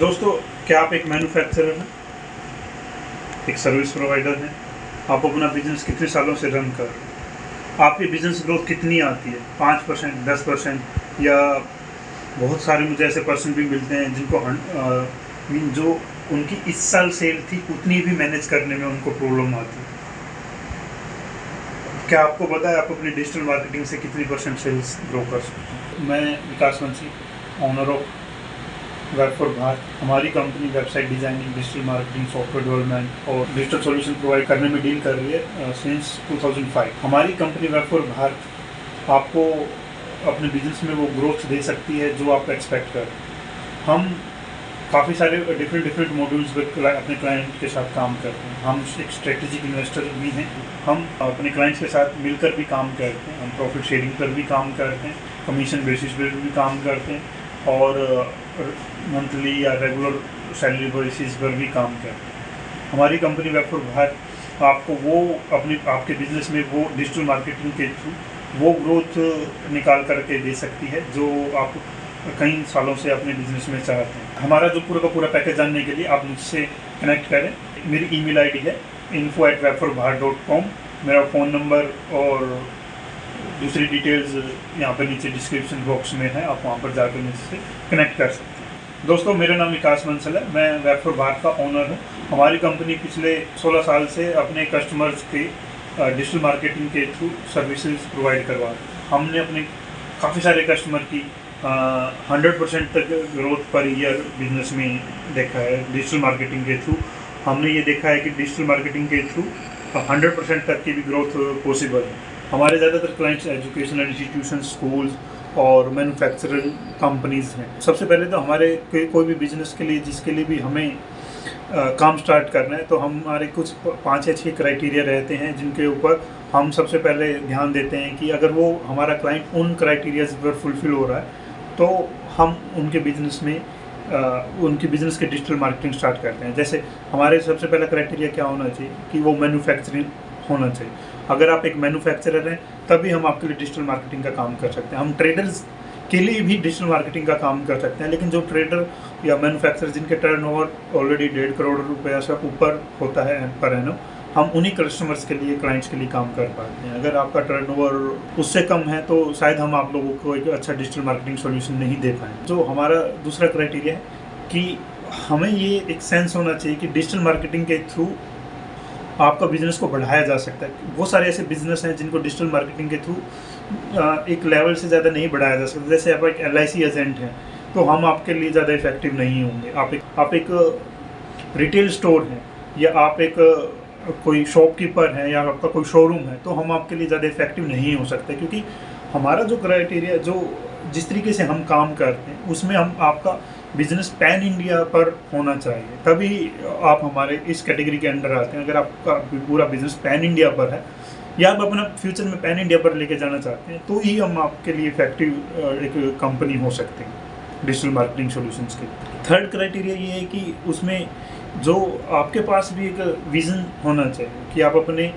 दोस्तों, क्या आप एक मैन्युफैक्चरर हैं, एक सर्विस प्रोवाइडर हैं? आप अपना बिजनेस कितने सालों से रन कर रहे हैं? आपकी बिजनेस ग्रोथ कितनी आती है? 5%, 10%, या बहुत सारे मुझे ऐसे पर्सन भी मिलते हैं जिनको जो उनकी इस साल सेल थी उतनी भी मैनेज करने में उनको प्रॉब्लम आती है। क्या आपको पता है आप अपनी डिजिटल मार्केटिंग से कितनी % सेल्स ग्रो कर सकते हैं? मैं Vikas Vanshi, owner of web for Bharat. हमारी company website designing, digital marketing, software development और डिजिटल सॉल्यूशन प्रोवाइड करने में डील कर रही है सिंस 2005। हमारी कंपनी वेब फॉर भारत आपको अपने बिजनेस में वो ग्रोथ दे सकती है जो आप एक्सपेक्ट कर। हम काफ़ी सारे डिफरेंट मॉड्यूल्स पर अपने क्लाइंट के साथ काम करते हैं। हम एक स्ट्रेटेजिक इन्वेस्टर भी हैं। हम अपने क्लाइंट्स के साथ मिलकर भी काम करते हैं। हम प्रॉफिट शेयरिंग पर भी काम करते हैं, कमीशन बेसिस पर भी काम करते हैं और मंथली या रेगुलर सैलरी बेसिस पर भी काम करते हैं। हमारी कंपनी वेब फॉर भारत आपको वो आपके बिजनेस में वो डिजिटल मार्केटिंग के थ्रू वो ग्रोथ निकाल करके दे सकती है जो आप कई सालों से अपने बिजनेस में चाहते हैं। हमारा जो पूरा का पूरा पैकेज जानने के लिए आप मुझसे कनेक्ट करें। मेरी ईमेल आईडी है info@webforbharat.com। मेरा फ़ोन नंबर और दूसरी डिटेल्स यहाँ पर नीचे डिस्क्रिप्शन बॉक्स में है, आप वहाँ पर जाकर मुझसे कनेक्ट कर सकते हैं। दोस्तों, मेरा नाम विकास बंसल है, मैं वेब फॉर भारत का ओनर हूँ। हमारी कंपनी पिछले 16 साल से अपने कस्टमर्स के डिजिटल मार्केटिंग के थ्रू सर्विसेज प्रोवाइड करवा रहे हैं। हमने अपने काफ़ी सारे कस्टमर की 100% तक ग्रोथ पर ईयर बिजनेस में देखा है। डिजिटल मार्केटिंग के थ्रू हमने ये देखा है कि डिजिटल मार्केटिंग के थ्रू 100% तक की भी ग्रोथ पॉसिबल है। हमारे ज़्यादातर क्लाइंट्स एजुकेशनल इंस्टीट्यूशन, स्कूल्स और मैन्युफैक्चरिंग कंपनीज़ हैं। सबसे पहले तो हमारे कोई भी बिजनेस के लिए जिसके लिए भी हमें काम स्टार्ट करना है तो हमारे कुछ 5 या 6 क्राइटेरिया रहते हैं जिनके ऊपर हम सबसे पहले ध्यान देते हैं कि अगर वो हमारा क्लाइंट उन क्राइटेरियाज पर फुलफ़िल हो रहा है तो हम उनके बिजनेस में उनकी बिज़नेस के डिजिटल मार्केटिंग स्टार्ट करते हैं। जैसे हमारे सबसे पहला क्राइटेरिया क्या होना चाहिए कि वो मैन्युफैक्चरिंग होना चाहिए। अगर आप एक मैन्युफैक्चरर हैं तभी हम आपके लिए डिजिटल मार्केटिंग का काम कर सकते हैं। हम ट्रेडर्स के लिए भी डिजिटल मार्केटिंग का काम कर सकते हैं, लेकिन जो ट्रेडर या मैन्युफैक्चरर जिनके टर्नओवर ऑलरेडी 1.5 करोड़ रुपया से ऊपर होता है पर एनम, हम उन्हीं कस्टमर्स के लिए, क्लाइंट्स के लिए काम कर पाते हैं। अगर आपका टर्नओवर उससे कम है तो शायद हम आप लोगों को एक अच्छा डिजिटल मार्केटिंग सॉल्यूशन नहीं दे पाएँ। जो हमारा दूसरा क्राइटेरिया है कि हमें ये एक सेंस होना चाहिए कि डिजिटल मार्केटिंग के थ्रू आपका बिज़नेस को बढ़ाया जा सकता है। बहुत सारे ऐसे बिज़नेस हैं जिनको डिजिटल मार्केटिंग के थ्रू एक लेवल से ज़्यादा नहीं बढ़ाया जा सकता। जैसे आप एक LIC एजेंट हैं तो हम आपके लिए ज़्यादा इफेक्टिव नहीं होंगे। आप एक रिटेल स्टोर हैं या आप एक कोई शॉपकीपर है या आपका कोई शोरूम है तो हम आपके लिए ज़्यादा इफेक्टिव नहीं हो सकते, क्योंकि हमारा जो क्राइटेरिया, जो जिस तरीके से हम काम करते हैं उसमें हम आपका बिजनेस पैन इंडिया पर होना चाहिए, तभी आप हमारे इस कैटेगरी के अंडर आते हैं। अगर आपका पूरा बिजनेस पैन इंडिया पर है या आप अपना फ्यूचर में पैन इंडिया पर लेके जाना चाहते हैं तो ही हम आपके लिए इफेक्टिव एक कंपनी हो सकते हैं डिजिटल मार्केटिंग सॉल्यूशंस के। थर्ड क्राइटेरिया ये है कि उसमें जो आपके पास भी एक विज़न होना चाहिए कि आप अपने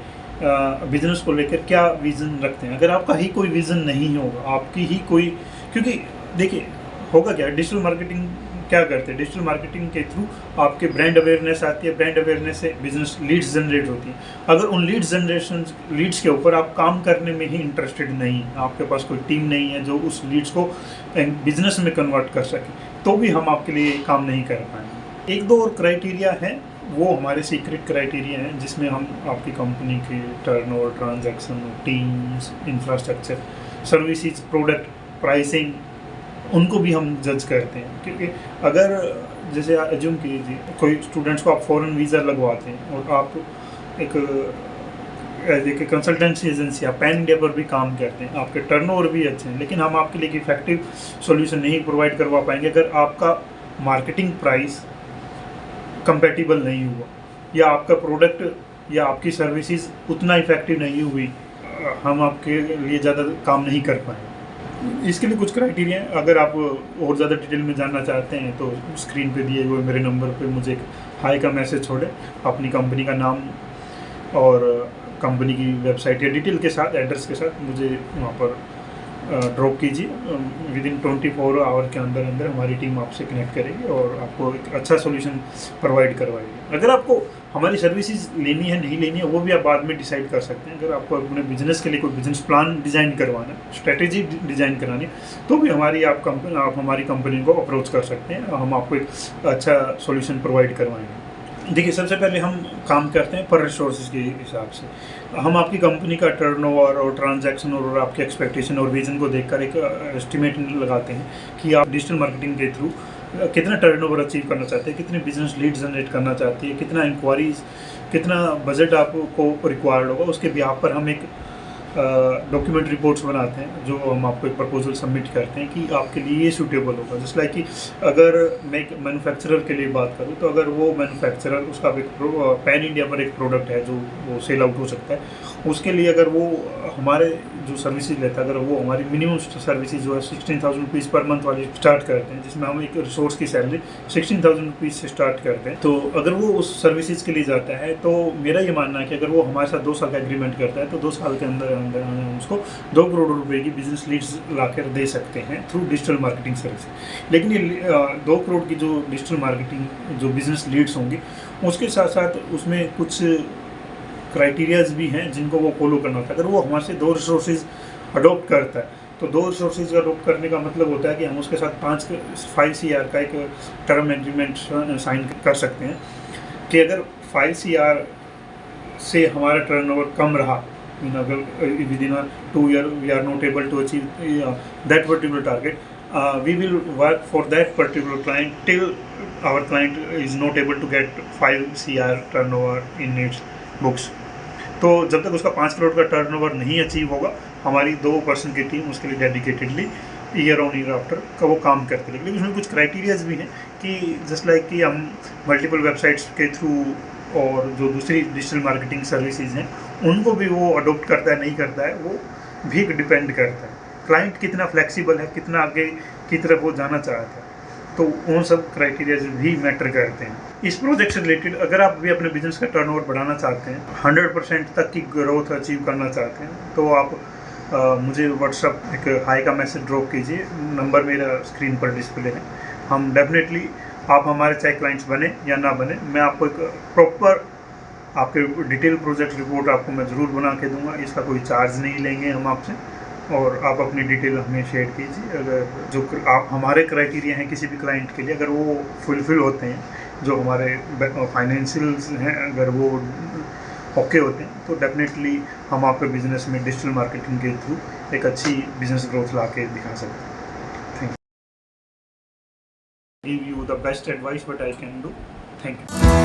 बिजनेस को लेकर क्या विज़न रखते हैं। अगर आपका ही कोई विज़न नहीं होगा, आपकी ही कोई, क्योंकि देखिए होगा क्या, डिजिटल मार्केटिंग क्या करते हैं, डिजिटल मार्केटिंग के थ्रू आपके ब्रांड अवेयरनेस आती है। ब्रांड अवेयरनेस से बिजनेस लीड्स जनरेट होती हैं। अगर उन लीड्स के ऊपर आप काम करने में ही इंटरेस्टेड नहीं, आपके पास कोई टीम नहीं है जो उस लीड्स को बिजनेस में कन्वर्ट कर सके, तो भी हम आपके लिए काम नहीं कर पाएंगे। एक दो और क्राइटेरिया हैं, वो हमारे सीक्रेट क्राइटेरिया हैं जिसमें हम आपकी कंपनी के turnover, transaction, teams, infrastructure, services, product, pricing, उनको भी हम जज करते हैं। क्योंकि अगर जैसे एज्यूम कीजिए कोई स्टूडेंट्स को आप फॉरेन वीज़ा लगवाते हैं और आप एक कंसल्टेंसी एजेंसी या पैन इंडिया पर भी काम करते हैं, आपके टर्नओवर भी अच्छे हैं, लेकिन हम आपके लिए इफेक्टिव सॉल्यूशन नहीं प्रोवाइड करवा पाएंगे अगर आपका मार्केटिंग प्राइस कंपेटिबल नहीं हुआ या आपका प्रोडक्ट या आपकी सर्विसेज उतना इफेक्टिव नहीं हुई, हम आपके लिए ज़्यादा काम नहीं कर पाएंगे। इसके लिए कुछ क्राइटेरिया है। अगर आप और ज़्यादा डिटेल में जानना चाहते हैं तो स्क्रीन पे दिए हुए मेरे नंबर पे मुझे एक हाई का मैसेज छोड़ें, अपनी कंपनी का नाम और कंपनी की वेबसाइट या डिटेल के साथ, एड्रेस के साथ मुझे वहाँ पर ड्रॉप कीजिए। विद इन 24 आवर के अंदर अंदर हमारी टीम आपसे कनेक्ट करेगी और आपको एक अच्छा सॉल्यूशन प्रोवाइड करवाएगी। अगर आपको हमारी सर्विसेज लेनी है नहीं लेनी है वो भी आप बाद में डिसाइड कर सकते हैं। अगर आपको अपने बिजनेस के लिए कोई बिजनेस प्लान डिज़ाइन करवाना है, स्ट्रेटेजी डिज़ाइन करानी है, तो भी आप हमारी कंपनी को अप्रोच कर सकते हैं। हम आपको एक अच्छा सॉल्यूशन प्रोवाइड करवाएंगे। देखिए, सबसे पहले हम काम करते हैं पर रिसोर्सेज के हिसाब से। हम आपकी कंपनी का टर्नओवर और ट्रांजैक्शन और आपके एक्सपेक्टेशन और विजन को देखकर एक एस्टिमेट लगाते हैं कि आप डिजिटल मार्केटिंग के थ्रू कितना टर्नओवर अचीव करना चाहते हैं, कितने बिजनेस लीड जनरेट करना चाहते हैं, कितना इंक्वायरीज, कितना बजट आपको रिक्वायर्ड होगा। उसके बिहाफ पर हम एक डॉक्यूमेंट रिपोर्ट्स बनाते हैं जो हम आपको एक प्रपोजल सबमिट करते हैं कि आपके लिए ये सूटेबल होगा। जस्ट लाइक कि अगर मैं एक मैन्युफैक्चरर के लिए बात करूँ तो अगर वो मैन्युफैक्चरर उसका एक पैन इंडिया पर एक प्रोडक्ट है जो वो सेल आउट हो सकता है, उसके लिए अगर वो हमारे जो सर्विसेज लेता है, अगर वो हमारी मिनिमम सर्विसेज जो है 16,000 रुपीज़ पर मंथ वाली स्टार्ट करते हैं, जिसमें हम एक रिसोर्स की सैलरी 16,000 रुपीज़ से स्टार्ट करते हैं, तो अगर वो उस सर्विसेज के लिए जाता है तो मेरा ये मानना है कि अगर वो हमारे साथ 2 साल का एग्रीमेंट करता है तो 2 साल के अंदर अंदर हम उसको 2 करोड़ रुपए की बिजनेस लीड्स लाकर दे सकते हैं थ्रू डिजिटल मार्केटिंग सर्विस। लेकिन ये 2 करोड़ की जो डिजिटल मार्केटिंग जो बिजनेस लीड्स होंगी, उसके साथ साथ उसमें कुछ क्राइटेरियाज भी हैं जिनको वो फॉलो करना होता है। अगर वो हमारे से 2 रिसोर्सेज अडोप्ट करता है तो 2 रिसोर्सेज अडोप्ट करने का मतलब होता है कि हम उसके साथ 5 CR का एक टर्म एग्रीमेंट साइन कर सकते हैं कि अगर 5 CR से हमारा टर्नओवर कम रहा, अगर within 2 year we are not able to achieve that particular target, we will work for that particular client till our client is not able to get 5 CR turnover in its books। तो जब तक उसका 5 करोड़ का turnover नहीं achieve होगा, हमारी 2% की team उसके लिए dedicatedly year on year after का वो काम करती है। लेकिन उसमें कुछ क्राइटेरियाज भी हैं कि जस्ट लाइक कि हम मल्टीपल वेबसाइट्स के थ्रू और जो दूसरी डिजिटल मार्केटिंग सर्विसेज हैं उनको भी वो अडोप्ट करता है नहीं करता है, वो भी डिपेंड करता है। क्लाइंट कितना फ्लेक्सिबल है, कितना आगे की तरफ वो जाना चाहता है, तो उन सब क्राइटेरियाज भी मैटर करते हैं। इस प्रोजेक्ट से रिलेटेड अगर आप भी अपने बिजनेस का टर्नओवर बढ़ाना चाहते हैं, 100% तक की ग्रोथ अचीव करना चाहते हैं, तो आप मुझे व्हाट्सअप एक हाई का मैसेज ड्रॉप कीजिए। नंबर मेरा स्क्रीन पर डिस्प्ले है। हम डेफिनेटली, आप हमारे चाहे क्लाइंट्स बने या ना बने, मैं आपको एक प्रॉपर आपके डिटेल प्रोजेक्ट रिपोर्ट आपको मैं ज़रूर बना के दूंगा। इसका कोई चार्ज नहीं लेंगे हम आपसे, और आप अपनी डिटेल हमें शेयर कीजिए। अगर जो आप हमारे क्राइटेरिया हैं किसी भी क्लाइंट के लिए, अगर वो फुलफ़िल होते हैं, जो हमारे फाइनेंशियल्स हैं अगर वो ओके होते हैं, तो डेफिनेटली हम आपके बिजनेस में डिजिटल मार्केटिंग के थ्रू एक अच्छी बिजनेस ग्रोथ ला के दिखा सकते हैं। Thank you. Give you the best advice what I can do. Thank you.